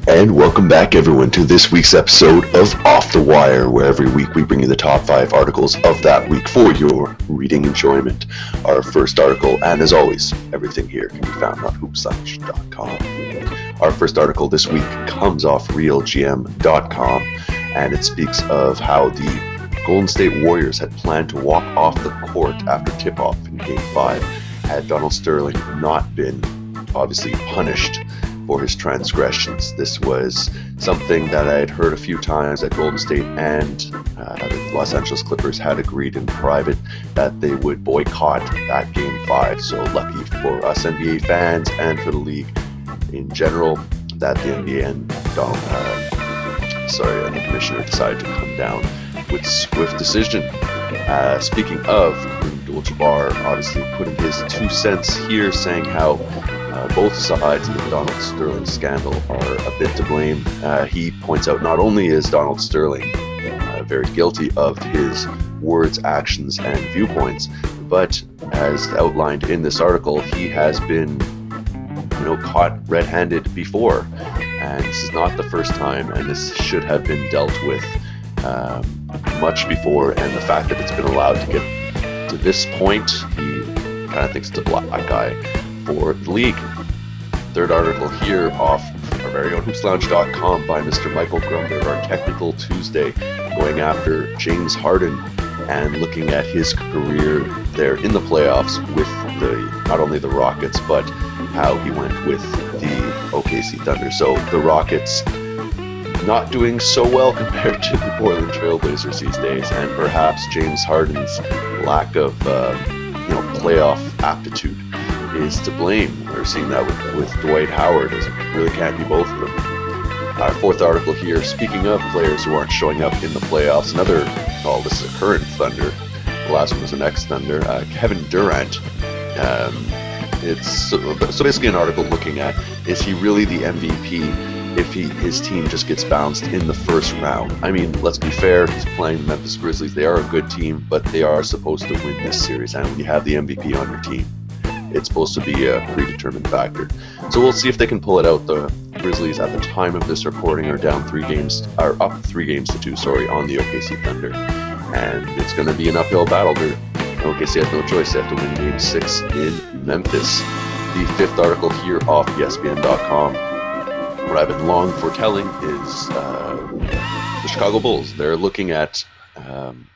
And welcome back, everyone, to this week's episode of Off the Wire, where every week we bring you the top 5 articles of that week for your reading enjoyment. Our first article, and as always, everything here can be found on hoopslange.com. Our first article this week comes off realgm.com, and it speaks of how the Golden State Warriors had planned to walk off the court after tip-off in Game 5 had Donald Sterling not been obviously punished for his transgressions. This was something that I had heard a few times at Golden State, and the Los Angeles Clippers had agreed in private that they would boycott that Game 5. So lucky for us NBA fans and for the league in general that the NBA and the commissioner decided to come down with swift decision. Speaking of, Abdul-Jabbar obviously putting his 2 cents here, saying how both sides of the Donald Sterling scandal are a bit to blame. He points out not only is Donald Sterling very guilty of his words, actions, and viewpoints, but as outlined in this article, he has been caught red-handed before, and this is not the first time, and this should have been dealt with much before, and the fact that it's been allowed to get to this point, he kind of thinks it's a black eye for the league. Third article here off our very own hoopslounge.com by Mr. Michael Grumber, our Technical Tuesday, going after James Harden and looking at his career there in the playoffs with not only the Rockets, but how he went with the OKC Thunder. So the Rockets not doing so well compared to the Portland Trailblazers these days, and perhaps James Harden's lack of playoff aptitude is to blame. We're seeing that with Dwight Howard, as it really can't be both of them. Our fourth article here, speaking of players who aren't showing up in the playoffs, this is a current Thunder, the last one was an ex-Thunder, Kevin Durant. It's so basically an article looking at, is he really the MVP if his team just gets bounced in the first round? I mean, let's be fair, he's playing the Memphis Grizzlies. They are a good team, but they are supposed to win this series, and when you have the MVP on your team, it's supposed to be a predetermined factor. So we'll see if they can pull it out. The Grizzlies at the time of this recording are up 3 games to 2 on the OKC Thunder, and it's going to be an uphill battle. OKC has no choice. They have to win Game 6 in Memphis. The fifth article here off ESPN.com, what I've been long foretelling, is the Chicago Bulls. They're looking at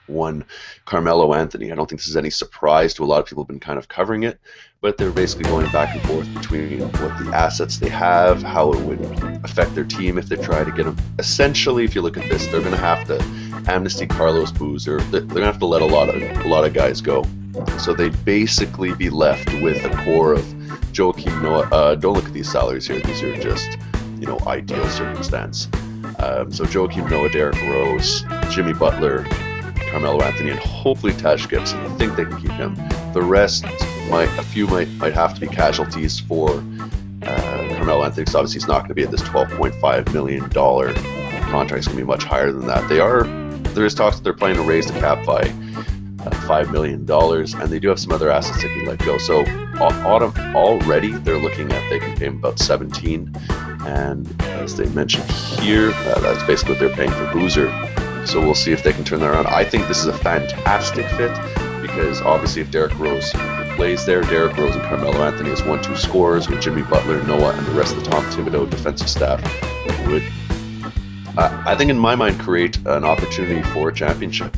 one Carmelo Anthony. I don't think this is any surprise to a lot of people who've been kind of covering it, but they're basically going back and forth between what the assets they have, how it would affect their team if they try to get him. Essentially, if you look at this, they're going to have to amnesty Carlos Boozer. They're going to have to let a lot of guys go. So they'd basically be left with a core of Joakim Noah. Don't look at these salaries here. These are just ideal circumstance. So Joakim Noah, Derrick Rose, Jimmy Butler, Carmelo Anthony, and hopefully Taj Gibson. I think they can keep him. The rest, a few might have to be casualties for Carmelo Anthony, because obviously he's not going to be at this $12.5 million contract. It's going to be much higher than that. There is talks that they're planning to raise the cap by $5 million, and they do have some other assets they can let go. So already they're looking at, they can pay him about 17, and as they mentioned here, that's basically what they're paying for Boozer. So we'll see if they can turn that around. I think this is a fantastic fit, because obviously if Derrick Rose plays there, Derrick Rose and Carmelo Anthony as 1-2 scorers with Jimmy Butler, Noah, and the rest of the Tom Thibodeau defensive staff would, I think in my mind, create an opportunity for a championship.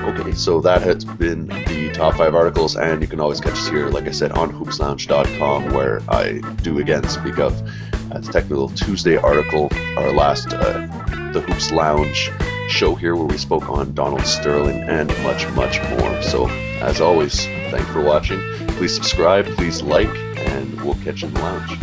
Okay, so that has been the top 5 articles, and you can always catch us here, like I said, on hoopslounge.com, where I do again speak of the Technical Tuesday article, our last the Hoops Lounge show here, where we spoke on Donald Sterling and much, much more. So as always, thanks for watching. Please subscribe, please like, and we'll catch you in the lounge.